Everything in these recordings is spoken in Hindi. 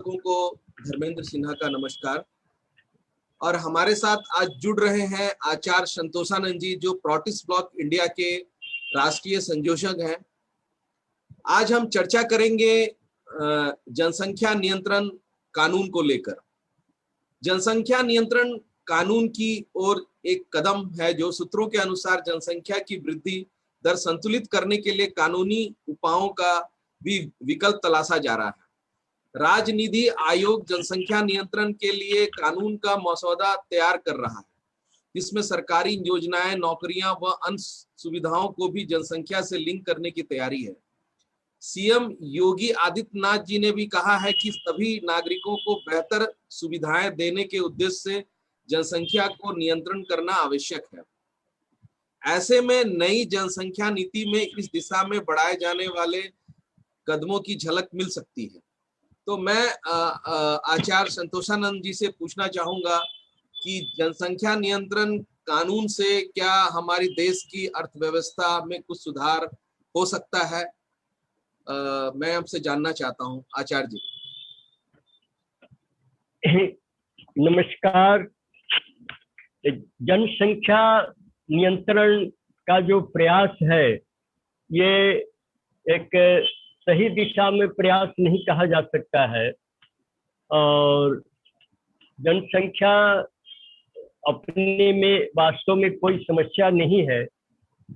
दर्शकों को धर्मेंद्र सिन्हा का नमस्कार। और हमारे साथ आज जुड़ रहे हैं आचार्य संतोषानंद जी, जो प्रोटिस्ट ब्लॉक इंडिया के राष्ट्रीय संयोजक हैं। आज हम चर्चा करेंगे जनसंख्या नियंत्रण कानून को लेकर। जनसंख्या नियंत्रण कानून की ओर एक कदम है जो सूत्रों के अनुसार जनसंख्या की वृद्धि दर संतुलित करने के लिए कानूनी उपायों का भी विकल्प तलाशा जा रहा है। राजनिधि आयोग जनसंख्या नियंत्रण के लिए कानून का मसौदा तैयार कर रहा है, जिसमें सरकारी योजनाएं, नौकरियां व अन्य सुविधाओं को भी जनसंख्या से लिंक करने की तैयारी है। सीएम योगी आदित्यनाथ जी ने भी कहा है कि सभी नागरिकों को बेहतर सुविधाएं देने के उद्देश्य से जनसंख्या को नियंत्रण करना आवश्यक है। ऐसे में नई जनसंख्या नीति में इस दिशा में बढ़ाए जाने वाले कदमों की झलक मिल सकती है। तो मैं आचार्य संतोषानंद जी से पूछना चाहूंगा कि जनसंख्या नियंत्रण कानून से क्या हमारी देश की अर्थव्यवस्था में कुछ सुधार हो सकता है? मैं आपसे जानना चाहता हूं आचार्य जी। नमस्कार। जनसंख्या नियंत्रण का जो प्रयास है, ये एक सही दिशा में प्रयास नहीं कहा जा सकता है। और जनसंख्या अपने में वास्तव में कोई समस्या नहीं है।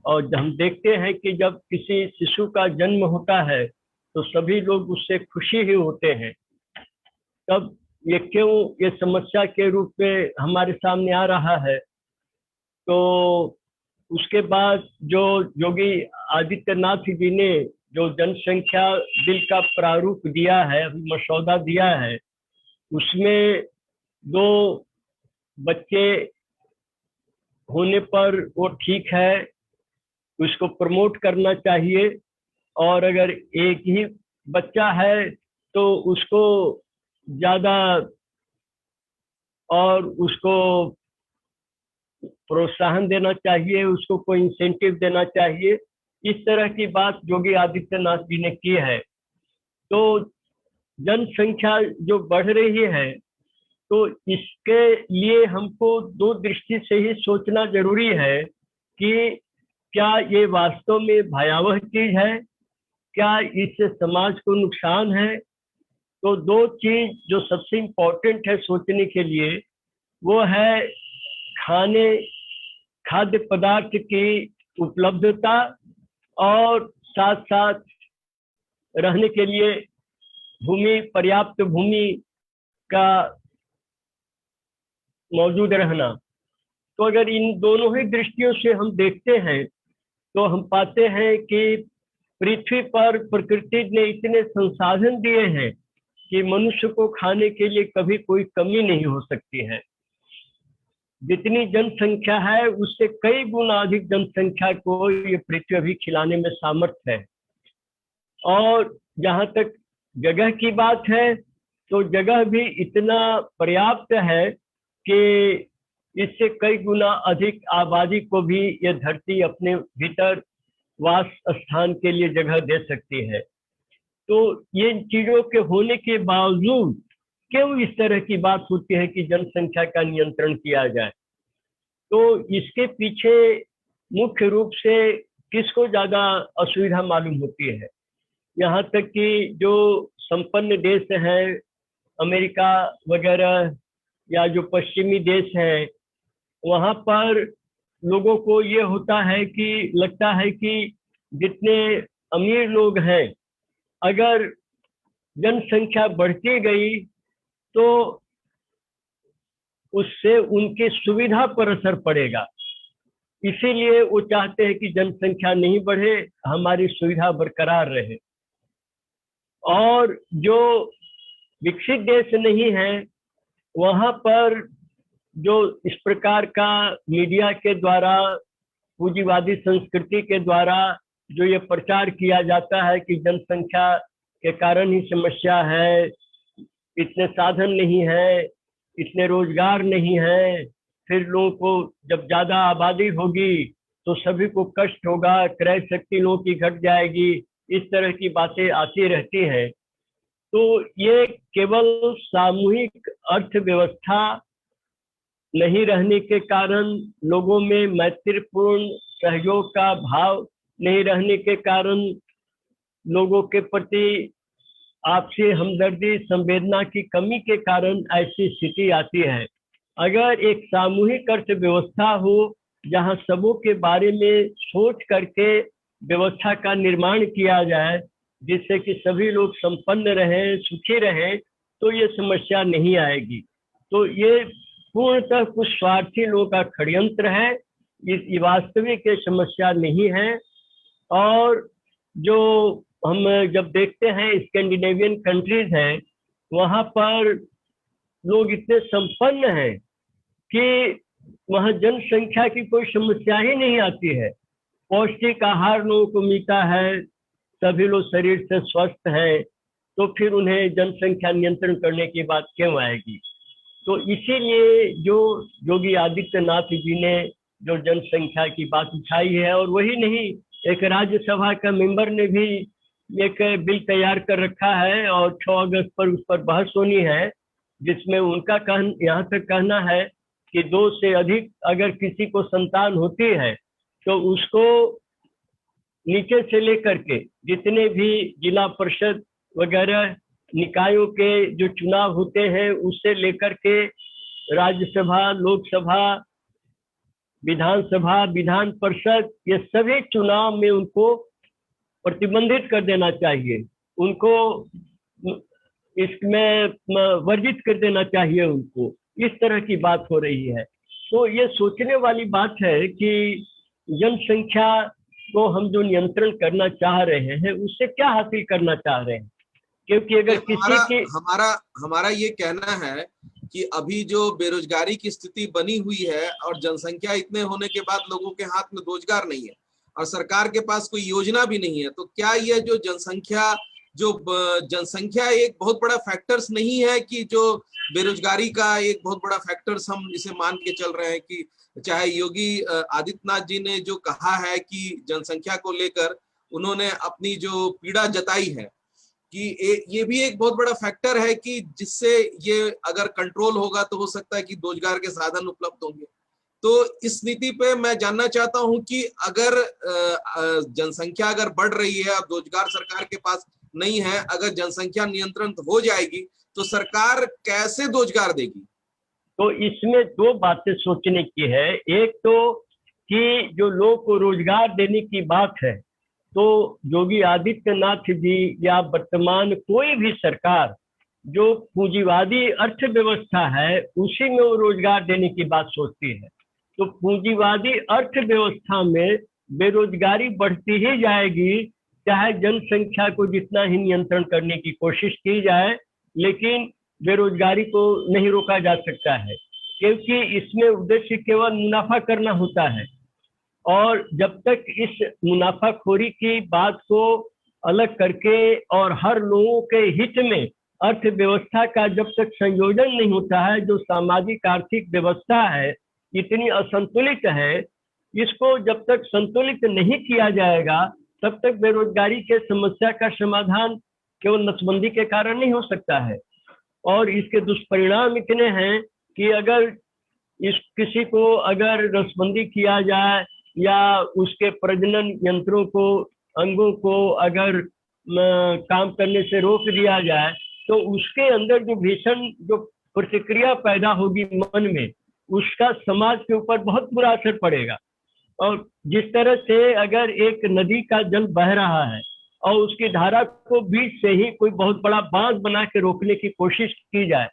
और हम देखते हैं कि जब किसी शिशु का जन्म होता है तो सभी लोग उससे खुशी ही होते हैं। तब ये क्यों ये समस्या के रूप में हमारे सामने आ रहा है? तो उसके बाद जो योगी आदित्यनाथ जी ने जो जनसंख्या बिल का प्रारूप दिया है, मसौदा दिया है, उसमें 2 बच्चे होने पर वो ठीक है, उसको प्रमोट करना चाहिए। और अगर एक ही बच्चा है तो उसको ज्यादा और उसको प्रोत्साहन देना चाहिए, उसको कोई इंसेंटिव देना चाहिए। इस तरह की बात योगी आदित्यनाथ जी ने की है। तो जनसंख्या जो बढ़ रही है, तो इसके लिए हमको 2 दृष्टि से ही सोचना जरूरी है कि क्या ये वास्तव में भयावह चीज है, क्या इससे समाज को नुकसान है। तो 2 चीज जो सबसे इम्पोर्टेंट है सोचने के लिए, वो है खाद्य पदार्थ की उपलब्धता और साथ साथ रहने के लिए पर्याप्त भूमि का मौजूद रहना। तो अगर इन दोनों ही दृष्टियों से हम देखते हैं तो हम पाते हैं कि पृथ्वी पर प्रकृति ने इतने संसाधन दिए हैं कि मनुष्य को खाने के लिए कभी कोई कमी नहीं हो सकती है। जितनी जनसंख्या है उससे कई गुना अधिक जनसंख्या को ये पृथ्वी अभी खिलाने में सामर्थ्य है। और जहाँ तक जगह की बात है, तो जगह भी इतना पर्याप्त है कि इससे कई गुना अधिक आबादी को भी ये धरती अपने भीतर वास स्थान के लिए जगह दे सकती है। तो ये चीजों के होने के बावजूद क्यों इस तरह की बात होती है कि जनसंख्या का नियंत्रण किया जाए? तो इसके पीछे मुख्य रूप से किसको ज्यादा असुविधा मालूम होती है? यहाँ तक कि जो संपन्न देश हैं, अमेरिका वगैरह या जो पश्चिमी देश हैं, वहाँ पर लोगों को ये होता है कि लगता है कि जितने अमीर लोग हैं, अगर जनसंख्या बढ़ती गई तो उससे उनकी सुविधा पर असर पड़ेगा। इसीलिए वो चाहते हैं कि जनसंख्या नहीं बढ़े, हमारी सुविधा बरकरार रहे। और जो विकसित देश नहीं है, वहाँ पर जो इस प्रकार का मीडिया के द्वारा, पूंजीवादी संस्कृति के द्वारा जो ये प्रचार किया जाता है कि जनसंख्या के कारण ही समस्या है, इतने साधन नहीं है, इतने रोजगार नहीं है, फिर लोगों को जब ज्यादा आबादी होगी तो सभी को कष्ट होगा, क्रय शक्ति लोगों की घट जाएगी, इस तरह की बातें आती रहती हैं। तो ये केवल सामूहिक अर्थव्यवस्था नहीं रहने के कारण, लोगों में मैत्रीपूर्ण सहयोग का भाव नहीं रहने के कारण, लोगों के प्रति आपसी हमदर्दी संवेदना की कमी के कारण ऐसी स्थिति आती है। अगर एक सामूहिक अर्थव्यवस्था हो जहां सबों के बारे में सोच करके व्यवस्था का निर्माण किया जाए जिससे कि सभी लोग संपन्न रहें, सुखी रहें, तो ये समस्या नहीं आएगी। तो ये पूर्णतः कुछ स्वार्थी लोगों का षड्यंत्र है, ये वास्तविक ये समस्या नहीं है। और जो हम जब देखते हैं स्कैंडिनेवियन कंट्रीज हैं, वहां पर लोग इतने संपन्न हैं कि वहां जनसंख्या की कोई समस्या ही नहीं आती है। पौष्टिक आहार लोगों को मिलता है, सभी लोग शरीर से स्वस्थ हैं, तो फिर उन्हें जनसंख्या नियंत्रण करने की बात क्यों आएगी। तो इसीलिए जो योगी आदित्यनाथ जी ने जो जनसंख्या की बात उठाई है, और वही नहीं, एक राज्यसभा का मेंबर ने भी एक बिल तैयार कर रखा है और 6 अगस्त पर उस पर बहस होनी है, जिसमें उनका यहाँ तक कहना है कि 2 से अधिक अगर किसी को संतान होती है तो उसको नीचे से लेकर के जितने भी जिला परिषद वगैरह निकायों के जो चुनाव होते हैं उससे लेकर के राज्यसभा, लोकसभा, विधानसभा, विधान परिषद, ये सभी चुनाव में उनको प्रतिबंधित कर देना चाहिए, उनको इसमें वर्जित कर देना चाहिए उनको। इस तरह की बात हो रही है। तो ये सोचने वाली बात है कि जनसंख्या को हम जो नियंत्रण करना चाह रहे हैं उससे क्या हासिल करना चाह रहे हैं, क्योंकि अगर किसी की हमारा हमारा ये कहना है कि अभी जो बेरोजगारी की स्थिति बनी हुई है और जनसंख्या इतने होने के बाद लोगों के हाथ में रोजगार नहीं है और सरकार के पास कोई योजना भी नहीं है, तो क्या ये जो जनसंख्या एक बहुत बड़ा फैक्टर्स नहीं है कि जो बेरोजगारी का एक बहुत बड़ा फैक्टर्स हम इसे मान के चल रहे हैं कि चाहे योगी आदित्यनाथ जी ने जो कहा है कि जनसंख्या को लेकर उन्होंने अपनी जो पीड़ा जताई है कि ये भी एक बहुत बड़ा फैक्टर है कि जिससे ये अगर कंट्रोल होगा तो हो सकता है कि रोजगार के साधन उपलब्ध होंगे। तो इस नीति पे मैं जानना चाहता हूं कि अगर जनसंख्या अगर बढ़ रही है और रोजगार सरकार के पास नहीं है, अगर जनसंख्या नियंत्रण हो जाएगी तो सरकार कैसे रोजगार देगी? तो इसमें 2 बातें सोचने की है। एक तो कि जो लोग को रोजगार देने की बात है, तो योगी आदित्यनाथ जी या वर्तमान कोई भी सरकार जो पूंजीवादी अर्थव्यवस्था है उसी में वो रोजगार देने की बात सोचती है। तो पूंजीवादी अर्थव्यवस्था में बेरोजगारी बढ़ती ही जाएगी, चाहे जनसंख्या को जितना ही नियंत्रण करने की कोशिश की जाए, लेकिन बेरोजगारी को नहीं रोका जा सकता है, क्योंकि इसमें उद्देश्य केवल मुनाफा करना होता है। और जब तक इस मुनाफाखोरी की बात को अलग करके और हर लोगों के हित में अर्थव्यवस्था का जब तक संयोजन नहीं होता है, जो सामाजिक आर्थिक व्यवस्था है इतनी असंतुलित है, इसको जब तक संतुलित नहीं किया जाएगा तब तक बेरोजगारी के समस्या का समाधान केवल नसबंदी के कारण नहीं हो सकता है। और इसके दुष्परिणाम इतने हैं कि अगर किसी को अगर नसबंदी किया जाए या उसके प्रजनन यंत्रों को, अंगों को अगर काम करने से रोक दिया जाए तो उसके अंदर जो भीषण जो प्रतिक्रिया पैदा होगी मन में, उसका समाज के ऊपर बहुत बुरा असर पड़ेगा। और जिस तरह से अगर एक नदी का जल बह रहा है और उसकी धारा को बीच से ही कोई बहुत बड़ा बांध बना के रोकने की कोशिश की जाए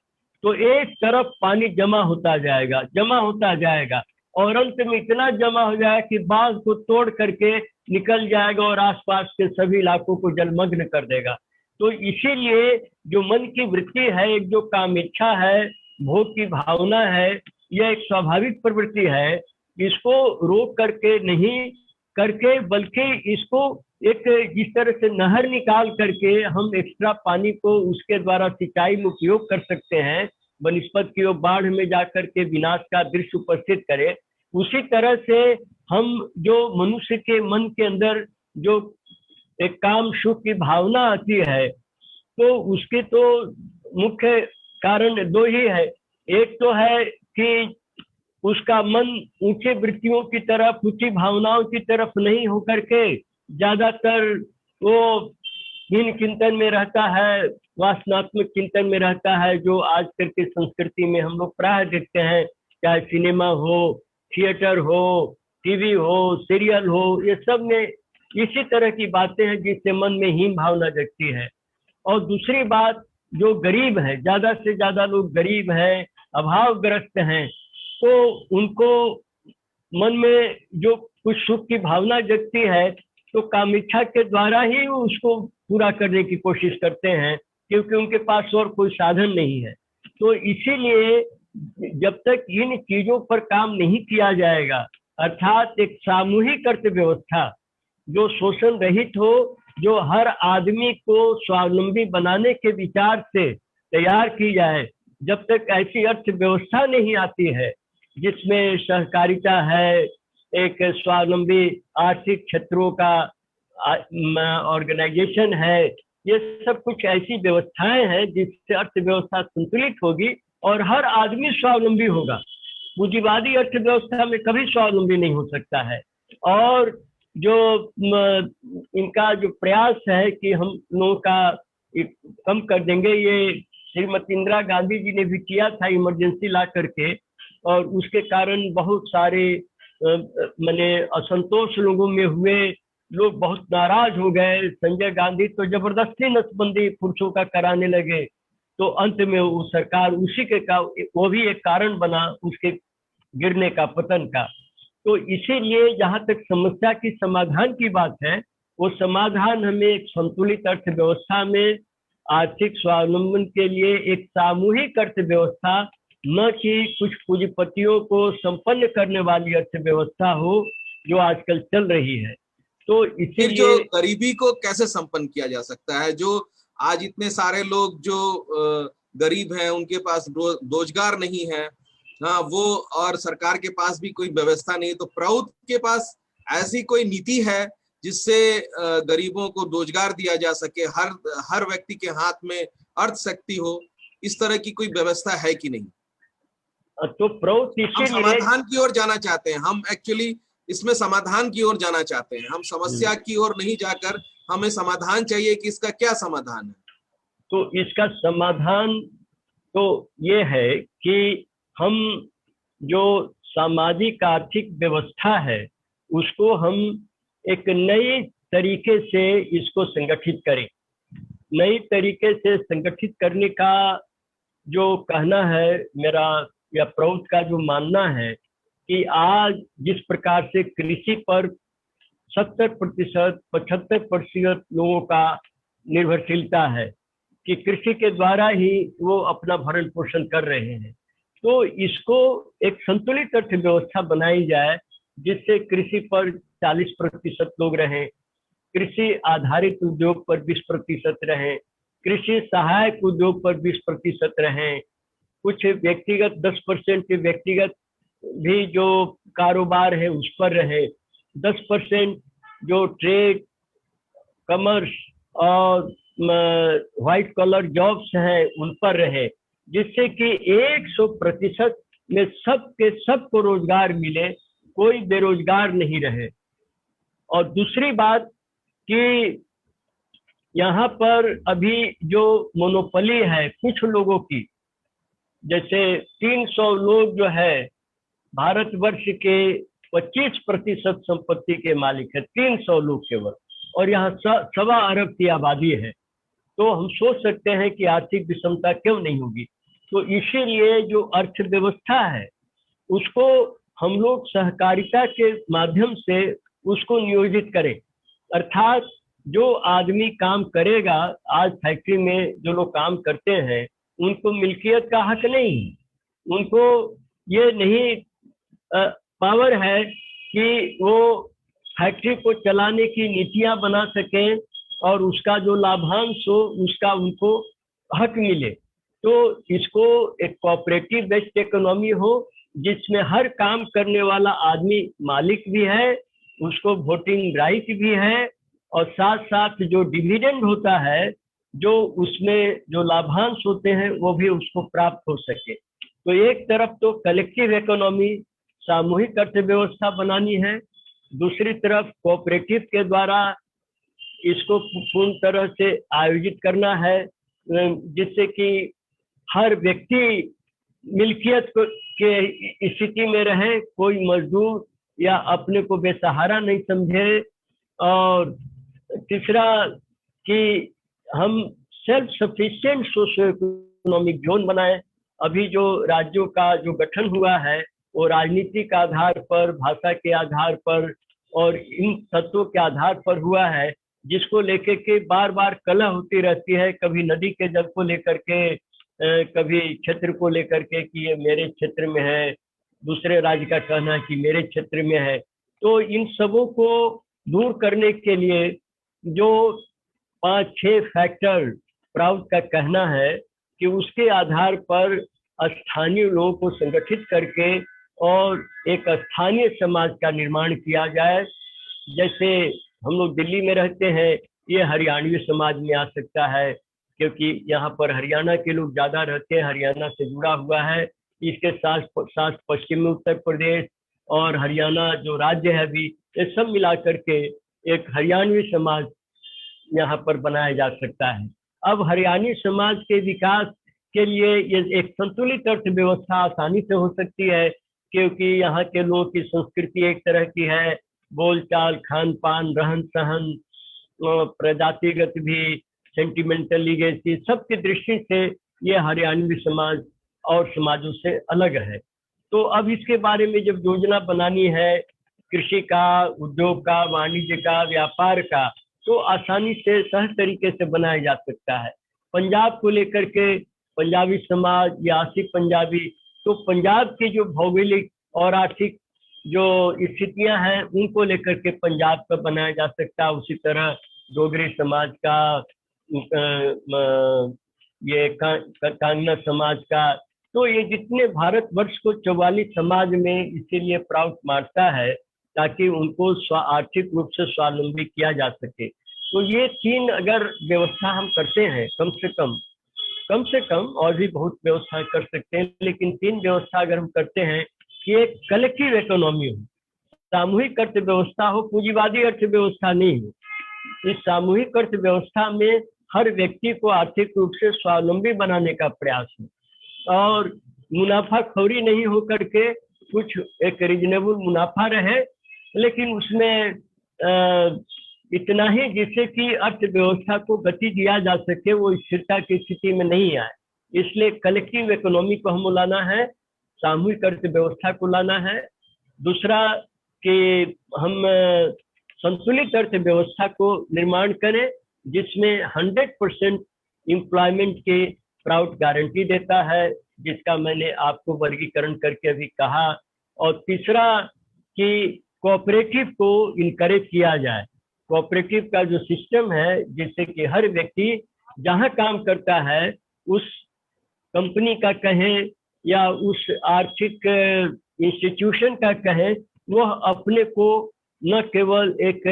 तो एक तरफ पानी जमा होता जाएगा और अंत में इतना जमा हो जाएगा कि बांध को तोड़ करके निकल जाएगा और आसपास के सभी इलाकों को जलमग्न कर देगा। तो इसीलिए जो मन की वृत्ति है, एक जो कामेच्छा है, भोग की भावना है, यह एक स्वाभाविक प्रवृत्ति है। इसको रोक करके नहीं करके बल्कि इसको एक जिस तरह से नहर निकाल करके हम एक्स्ट्रा पानी को उसके द्वारा सिंचाई में उपयोग कर सकते हैं, बनिस्पत की वो बाढ़ में जाकर के विनाश का दृश्य उपस्थित करे, उसी तरह से हम जो मनुष्य के मन के अंदर जो एक काम सुख की भावना आती है तो उसके तो मुख्य कारण दो ही है। एक तो है कि उसका मन ऊंचे वृत्तियों की तरफ, ऊंची भावनाओं की तरफ नहीं होकर के ज्यादातर वो हीन चिंतन में रहता है, वासनात्मक चिंतन में रहता है, जो आजकल की संस्कृति में हम लोग प्राय देखते हैं, चाहे सिनेमा हो, थिएटर हो, टीवी हो, सीरियल हो, ये सब में इसी तरह की बातें हैं जिससे मन में हीन भावना जगती है। और दूसरी बात, जो गरीब है, ज्यादा से ज्यादा लोग गरीब हैं, अभावग्रस्त हैं, तो उनको मन में जो कुछ सुख की भावना जगती है तो कामेच्छा के द्वारा ही वो उसको पूरा करने की कोशिश करते हैं, क्योंकि उनके पास और कोई साधन नहीं है। तो इसीलिए जब तक इन चीजों पर काम नहीं किया जाएगा, अर्थात एक सामूहिक अर्थ व्यवस्था जो शोषण रहित हो, जो हर आदमी को स्वावलंबी बनाने के विचार से तैयार की जाए, जब तक ऐसी अर्थव्यवस्था नहीं आती है जिसमें सहकारिता है, एक स्वावलंबी आर्थिक क्षेत्रों का ऑर्गेनाइजेशन है, ये सब कुछ ऐसी व्यवस्थाएं हैं जिससे अर्थव्यवस्था संतुलित होगी और हर आदमी स्वावलंबी होगा। पूंजीवादी अर्थव्यवस्था में कभी स्वावलंबी नहीं हो सकता है। और जो इनका जो प्रयास है कि हम लोगों का कम कर देंगे, ये श्रीमती इंदिरा गांधी जी ने भी किया था इमरजेंसी ला करके, और उसके कारण बहुत सारे मैंने असंतोष लोगों में हुए, लोग बहुत नाराज हो गए। संजय गांधी तो जबरदस्ती नसबंदी पुरुषों का कराने लगे, तो अंत में वो सरकार उसी के का वो भी एक कारण बना उसके गिरने का, पतन का। तो इसीलिए जहां तक समस्या की समाधान की बात है, वो समाधान हमें एक संतुलित अर्थव्यवस्था में आर्थिक स्वावलंबन के लिए एक सामूहिक अर्थव्यवस्था, न कि कुछ पूंजीपतियों को संपन्न करने वाली अर्थव्यवस्था हो जो आजकल चल रही है। तो फिर जो इसीलिए गरीबी को कैसे संपन्न किया जा सकता है? जो आज इतने सारे लोग जो गरीब हैं, उनके पास रोजगार नहीं है, हाँ वो, और सरकार के पास भी कोई व्यवस्था नहीं, तो प्रभुत्व के पास ऐसी कोई नीति है जिससे गरीबों को रोजगार दिया जा सके, हर व्यक्ति के हाथ में अर्थ शक्ति हो, इस तरह की कोई व्यवस्था है कि नहीं? तो प्रभुत्व हम इसीलिए समाधान की ओर जाना चाहते हैं, हम एक्चुअली इसमें समाधान की ओर जाना चाहते हैं, हम समस्या की ओर नहीं जाकर हमें समाधान चाहिए कि इसका क्या समाधान है। तो इसका समाधान तो ये है कि हम जो सामाजिक आर्थिक व्यवस्था है उसको हम एक नए तरीके से इसको संगठित करें। नई तरीके से संगठित करने का जो कहना है मेरा, या प्रभुत्व का जो मानना है कि आज जिस प्रकार से कृषि पर 70% 75% लोगों का निर्भरशीलता है कि कृषि के द्वारा ही वो अपना भरण पोषण कर रहे हैं, तो इसको एक संतुलित अर्थव्यवस्था बनाई जाए जिससे कृषि पर 40% लोग रहें, कृषि आधारित उद्योग पर 20% रहें, कृषि सहायक उद्योग पर 20% रहें, कुछ व्यक्तिगत 10% व्यक्तिगत भी जो कारोबार है उस पर रहे, 10% जो ट्रेड, कमर्स और व्हाइट कॉलर जॉब्स हैं उन पर रहे, जिससे कि 100% में सबके सबको रोजगार मिले, कोई बेरोजगार नहीं रहे। और दूसरी बात कि यहाँ पर अभी जो मोनोपोली है कुछ लोगों की, जैसे 300 लोग जो है भारतवर्ष के 25% संपत्ति के मालिक है, 300 लोग केवल, और यहाँ 1.25 अरब की आबादी है, तो हम सोच सकते हैं कि आर्थिक विषमता क्यों नहीं होगी। तो इसीलिए जो अर्थव्यवस्था है उसको हम लोग सहकारिता के माध्यम से उसको नियोजित करें, अर्थात जो आदमी काम करेगा, आज फैक्ट्री में जो लोग काम करते हैं उनको मिल्कियत का हक नहीं, उनको ये नहीं पावर है कि वो फैक्ट्री को चलाने की नीतियां बना सकें और उसका जो लाभांश हो उसका उनको हक मिले। तो इसको एक कोऑपरेटिव बेस्ड इकोनॉमी हो जिसमें हर काम करने वाला आदमी मालिक भी है, उसको वोटिंग राइट भी है, और साथ साथ जो डिविडेंड होता है जो उसमें जो लाभांश होते हैं वो भी उसको प्राप्त हो सके। तो एक तरफ तो कलेक्टिव इकोनॉमी, सामूहिक अर्थव्यवस्था बनानी है, दूसरी तरफ कोऑपरेटिव के द्वारा इसको पूर्ण तरह से आयोजित करना है, जिससे कि हर व्यक्ति मिल्कियत के स्थिति में रहे, कोई मजदूर या अपने को बेसहारा नहीं समझे। और तीसरा कि हम self sufficient socio economic zone बनाए। अभी जो राज्यों का जो गठन हुआ है वो राजनीतिक आधार पर, भाषा के आधार पर और इन तत्वों के आधार पर हुआ है, जिसको लेकर के बार बार कलह होती रहती है, कभी नदी के जल को लेकर के, कभी क्षेत्र को लेकर के कि ये मेरे क्षेत्र में है, दूसरे राज्य का कहना है कि मेरे क्षेत्र में है। तो इन सबों को दूर करने के लिए जो 5-6 फैक्टर प्राउड का कहना है कि उसके आधार पर स्थानीय लोगों को संगठित करके और एक स्थानीय समाज का निर्माण किया जाए। जैसे हम लोग दिल्ली में रहते हैं, ये हरियाणवी समाज में आ सकता है, क्योंकि यहाँ पर हरियाणा के लोग ज्यादा रहते हैं, हरियाणा से जुड़ा हुआ है। इसके साथ साथ पश्चिमी उत्तर प्रदेश और हरियाणा जो राज्य है अभी, ये सब मिला करके एक हरियाणवी समाज यहाँ पर बनाया जा सकता है। अब हरियाणवी समाज के विकास के लिए ये एक संतुलित अर्थव्यवस्था आसानी से हो सकती है, क्योंकि यहाँ के लोगों की संस्कृति एक तरह की है, बोलचाल, खान पान, रहन सहन, प्रजातिगत भी, सेंटिमेंटल लीगेसी, सबकी दृष्टि से ये हरियाणवी समाज और समाजों से अलग है। तो अब इसके बारे में जब योजना बनानी है, कृषि का, उद्योग का, वाणिज्य का, व्यापार का, तो आसानी से सहज तरीके से बनाया जा सकता है। पंजाब को लेकर के पंजाबी समाज या आसिफ पंजाबी, तो पंजाब की जो भौगोलिक और आर्थिक जो स्थितियां हैं उनको लेकर के पंजाब का बनाया जा सकता है। उसी तरह डोगरी समाज का, ये कांगना समाज का, तो ये जितने भारतवर्ष को 44 समाज में इसीलिए प्राउड मारता है ताकि उनको आर्थिक रूप से स्वावलंबी किया जा सके। तो ये 3 अगर व्यवस्था हम करते हैं, कम से कम और भी बहुत व्यवस्था कर सकते हैं, लेकिन 3 व्यवस्था अगर हम करते हैं कि एक कलेक्टिव इकोनॉमी हो, सामूहिक अर्थव्यवस्था हो, पूंजीवादी अर्थव्यवस्था नहीं हो। इस सामूहिक अर्थव्यवस्था में हर व्यक्ति को आर्थिक रूप से स्वावलंबी बनाने का प्रयास हो और मुनाफाखोरी नहीं हो करके कुछ एक रीजनेबल मुनाफा रहे, लेकिन उसमें इतना ही जिससे कि अर्थव्यवस्था को गति दिया जा सके, वो स्थिरता की स्थिति में नहीं आए। इसलिए कलेक्टिव इकोनॉमी को हम लाना है, सामूहिक अर्थव्यवस्था को लाना है। दूसरा कि हम संतुलित अर्थव्यवस्था को निर्माण करें जिसमें 100% एम्प्लॉयमेंट के प्राउड गारंटी देता है, जिसका मैंने आपको वर्गीकरण करके अभी कहा। और तीसरा कि कोऑपरेटिव को इनकरेज किया जाए। कोऑपरेटिव का जो सिस्टम है, जिससे कि हर व्यक्ति जहां काम करता है उस कंपनी का कहें या उस आर्थिक इंस्टीट्यूशन का कहें, वह अपने को न केवल एक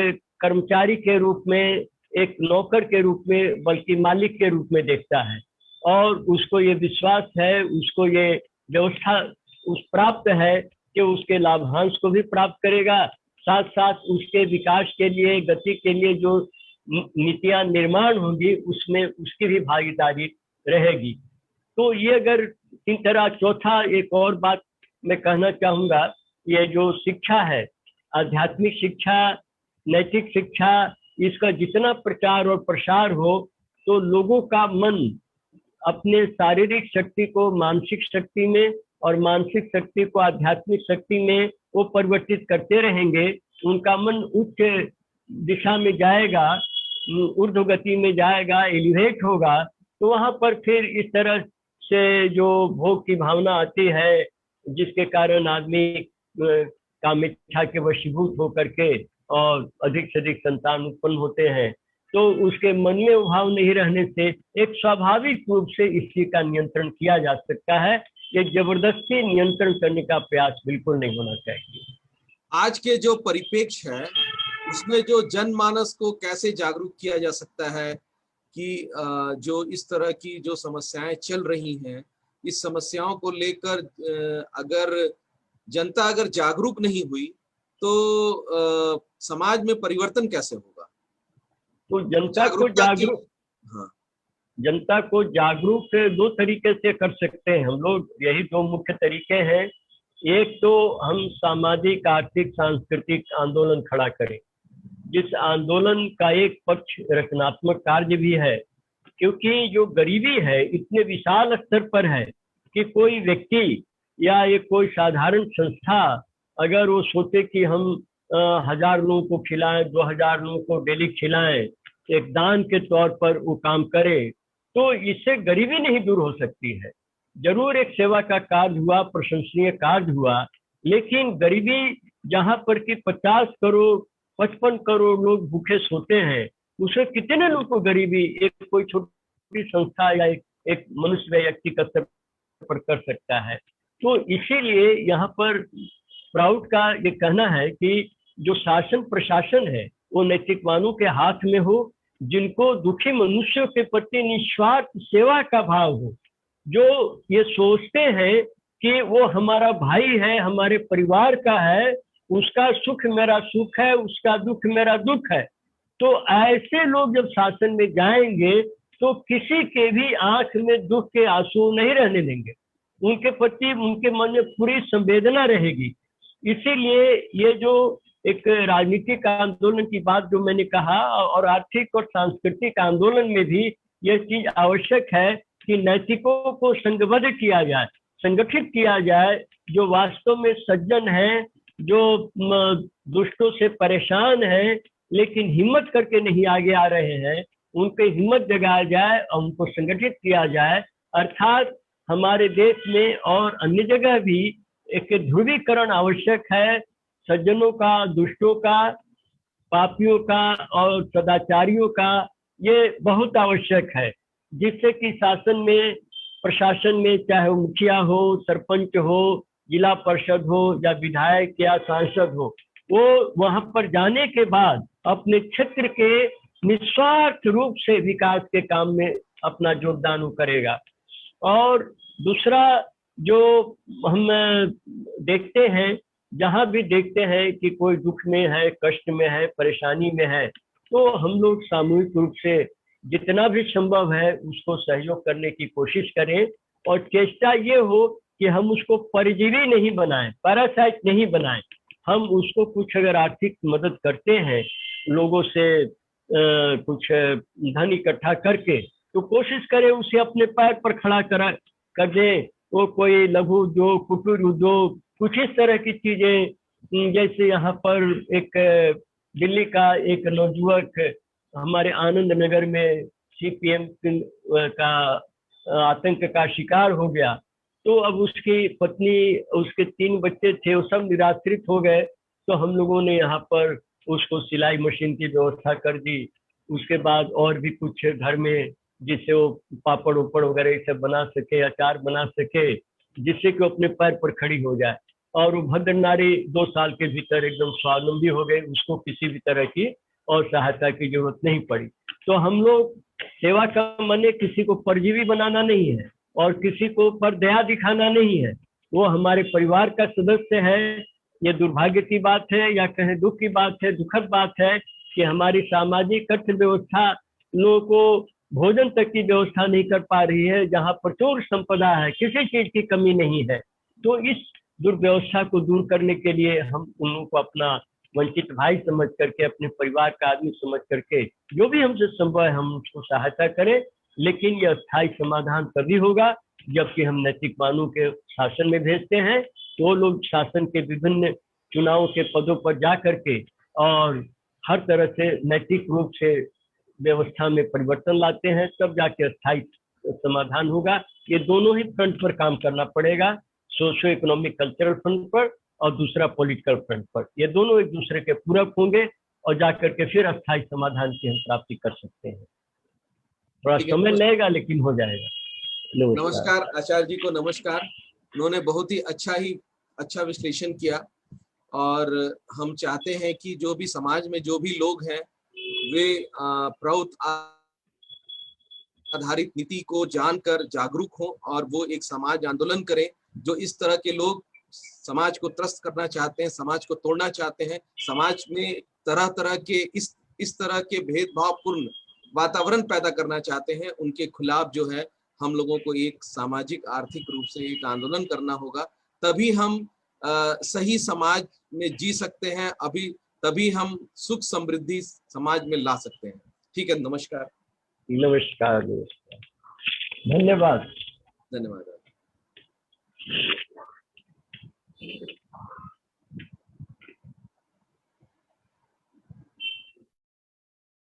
कर्मचारी के रूप में, एक नौकर के रूप में, बल्कि मालिक के रूप में देखता है और उसको ये विश्वास है, उसको ये व्यवस्था प्राप्त है कि उसके लाभांश को भी प्राप्त करेगा, साथ साथ उसके विकास के लिए, गति के लिए जो नीतियां निर्माण होंगी उसमें उसकी भी भागीदारी रहेगी। तो ये अगर इन तरह, चौथा एक और बात मैं कहना चाहूंगा, ये जो शिक्षा है, आध्यात्मिक शिक्षा, नैतिक शिक्षा, इसका जितना प्रचार और प्रसार हो तो लोगों का मन अपने शारीरिक शक्ति को मानसिक शक्ति में और मानसिक शक्ति को आध्यात्मिक शक्ति में वो परिवर्तित करते रहेंगे। उनका मन उच्च दिशा में जाएगा, ऊर्ध्व गति में जाएगा, एलिवेट होगा, तो वहां पर फिर इस तरह से जो भोग की भावना आती है, जिसके कारण आदमी कामेच्छा के वशीभूत होकर के और अधिक से अधिक संतान उत्पन्न होते हैं, तो उसके मन में भाव नहीं रहने से एक स्वाभाविक रूप से इस चीज का नियंत्रण किया जा सकता है। ये जबरदस्ती नियंत्रण करने का प्रयास बिल्कुल नहीं होना चाहिए। आज के जो परिप्रेक्ष्य है उसमें जो जनमानस को कैसे जागरूक किया जा सकता है, कि जो इस तरह की जो समस्याएं चल रही हैं, इस समस्याओं को लेकर अगर जनता अगर जागरूक नहीं हुई तो समाज में परिवर्तन कैसे होगा? तो जनता को जागरूकता की जागरूक हाँ जनता को जागरूक दो तरीके से कर सकते हैं हम लोग, यही दो मुख्य तरीके हैं। एक तो हम सामाजिक, आर्थिक, सांस्कृतिक आंदोलन खड़ा करें, जिस आंदोलन का एक पक्ष रचनात्मक कार्य भी है, क्योंकि जो गरीबी है इतने विशाल स्तर पर है कि कोई व्यक्ति या ये कोई साधारण संस्था अगर वो सोचे कि हम 1000 लोगों को खिलाएं, 2000 लोगों को डेली खिलाएं, एक दान के तौर पर वो काम करे, तो इससे गरीबी नहीं दूर हो सकती है। जरूर एक सेवा का कार्य हुआ, प्रशंसनीय कार्य हुआ, लेकिन गरीबी जहां पर कि 50 करोड़ 55 करोड़ लोग भूखे सोते हैं, उसे कितने लोग को गरीबी एक कोई छोटी संस्था या एक मनुष्य व्यक्ति का स्तर पर कर सकता है। तो इसीलिए यहाँ पर स्प्राउट का ये कहना है कि जो शासन प्रशासन है वो नैतिकवानों के हाथ में हो, जिनको दुखी मनुष्यों के प्रति निस्वार्थ सेवा का भाव हो, जो ये सोचते हैं कि वो हमारा भाई है, हमारे परिवार का है, उसका सुख मेरा सुख है, उसका दुख मेरा दुख है। तो ऐसे लोग जब शासन में जाएंगे तो किसी के भी आंख में दुख के आंसू नहीं रहने देंगे, उनके प्रति उनके मन में पूरी संवेदना रहेगी। इसीलिए ये जो एक राजनीतिक आंदोलन की बात जो मैंने कहा, और आर्थिक और सांस्कृतिक आंदोलन में भी ये चीज आवश्यक है कि नैतिकों को संघबद्ध किया जाए, संगठित किया जाए, जो वास्तव में सज्जन हैं, जो दुष्टों से परेशान हैं लेकिन हिम्मत करके नहीं आगे आ रहे हैं, उनकी हिम्मत जगाया जाए और उनको संगठित किया जाए। अर्थात हमारे देश में और अन्य जगह भी एक ध्रुवीकरण आवश्यक है, सज्जनों का, दुष्टों का, पापियों का और सदाचारियों का, ये बहुत आवश्यक है, जिससे कि शासन में, प्रशासन में, चाहे वो मुखिया हो, सरपंच हो, जिला परिषद हो या विधायक या सांसद हो, वो वहां पर जाने के बाद अपने क्षेत्र के निस्वार्थ रूप से विकास के काम में अपना योगदान करेगा। और दूसरा जो हम देखते हैं, जहां भी देखते हैं कि कोई दुख में है, कष्ट में है, परेशानी में है, तो हम लोग सामूहिक रूप से जितना भी संभव है उसको सहयोग करने की कोशिश करें, और चेष्टा ये हो कि हम उसको परजीवी नहीं बनाएं, पैरासाइट नहीं बनाएं। हम उसको कुछ अगर आर्थिक मदद करते हैं, लोगों से कुछ धन इकट्ठा करके, तो कोशिश करें उसे अपने पैर पर खड़ा कर दें। वो कोई लघु उद्योग, कुटीर उद्योग, कुछ इस तरह की चीजें, जैसे यहाँ पर एक दिल्ली का एक नौजुवक हमारे आनंद नगर में सीपीएम का आतंक का शिकार हो गया, तो अब उसकी पत्नी, उसके 3 बच्चे थे, वो सब निराश्रित हो गए। तो हम लोगों ने यहाँ पर उसको सिलाई मशीन की व्यवस्था कर दी, उसके बाद और भी कुछ घर में जिससे वो पापड़ उपड़ वगैरह सब बना सके, अचार बना सके, जिससे कि वो अपने पैर पर खड़ी हो जाए। और वो भद्र नारी 2 साल के भीतर एकदम स्वावलंबी हो गई, उसको किसी भी तरह की और सहायता की जरूरत नहीं पड़ी। तो हम लोग सेवा का माने किसी को परजीवी बनाना नहीं है और किसी को पर दया दिखाना नहीं है, वो हमारे परिवार का सदस्य है। ये दुर्भाग्य की बात है या कहें दुख की बात है, दुखद बात है कि हमारी सामाजिक अर्थव्यवस्था लोगों को भोजन तक की व्यवस्था नहीं कर पा रही है, जहाँ प्रचुर संपदा है, किसी चीज की कमी नहीं है। तो इस दुर्व्यवस्था को दूर करने के लिए हम उन लोगों को अपना वंचित भाई समझ करके, अपने परिवार का आदमी समझ करके, जो भी हमसे संभव है हम उसको सहायता करें। लेकिन यह स्थायी समाधान तभी होगा जबकि हम नैतिकवानों के शासन में भेजते हैं, तो लोग शासन के विभिन्न चुनावों के पदों पर जा करके और हर तरह से नैतिक रूप से व्यवस्था में परिवर्तन लाते हैं, तब जाके स्थायी समाधान होगा। ये दोनों ही फ्रंट पर काम करना पड़ेगा, सोशो इकोनॉमिक कल्चरल फ्रंट पर और दूसरा पॉलिटिकल फ्रंट पर। ये दोनों एक दूसरे के पूरक होंगे और जाकर के फिर अस्थायी समाधान की हम प्राप्ति कर सकते हैं। थोड़ा समय लगेगा लेकिन हो जाएगा। नमस्कार आचार्य जी को नमस्कार। उन्होंने बहुत ही अच्छा विश्लेषण किया, और हम चाहते हैं कि जो भी समाज में जो भी लोग हैं वे प्रौत आधारित नीति को जानकर जागरूक हो और वो एक समाज आंदोलन करें। जो इस तरह के लोग समाज को त्रस्त करना चाहते हैं, समाज को तोड़ना चाहते हैं, समाज में तरह तरह के इस तरह के भेदभावपूर्ण वातावरण पैदा करना चाहते हैं, उनके खिलाफ जो है हम लोगों को एक सामाजिक आर्थिक रूप से एक आंदोलन करना होगा। तभी हम सही समाज में जी सकते हैं, तभी हम सुख समृद्धि समाज में ला सकते हैं। ठीक है, नमस्कार। नमस्कार, नमस्कार, धन्यवाद। धन्यवाद।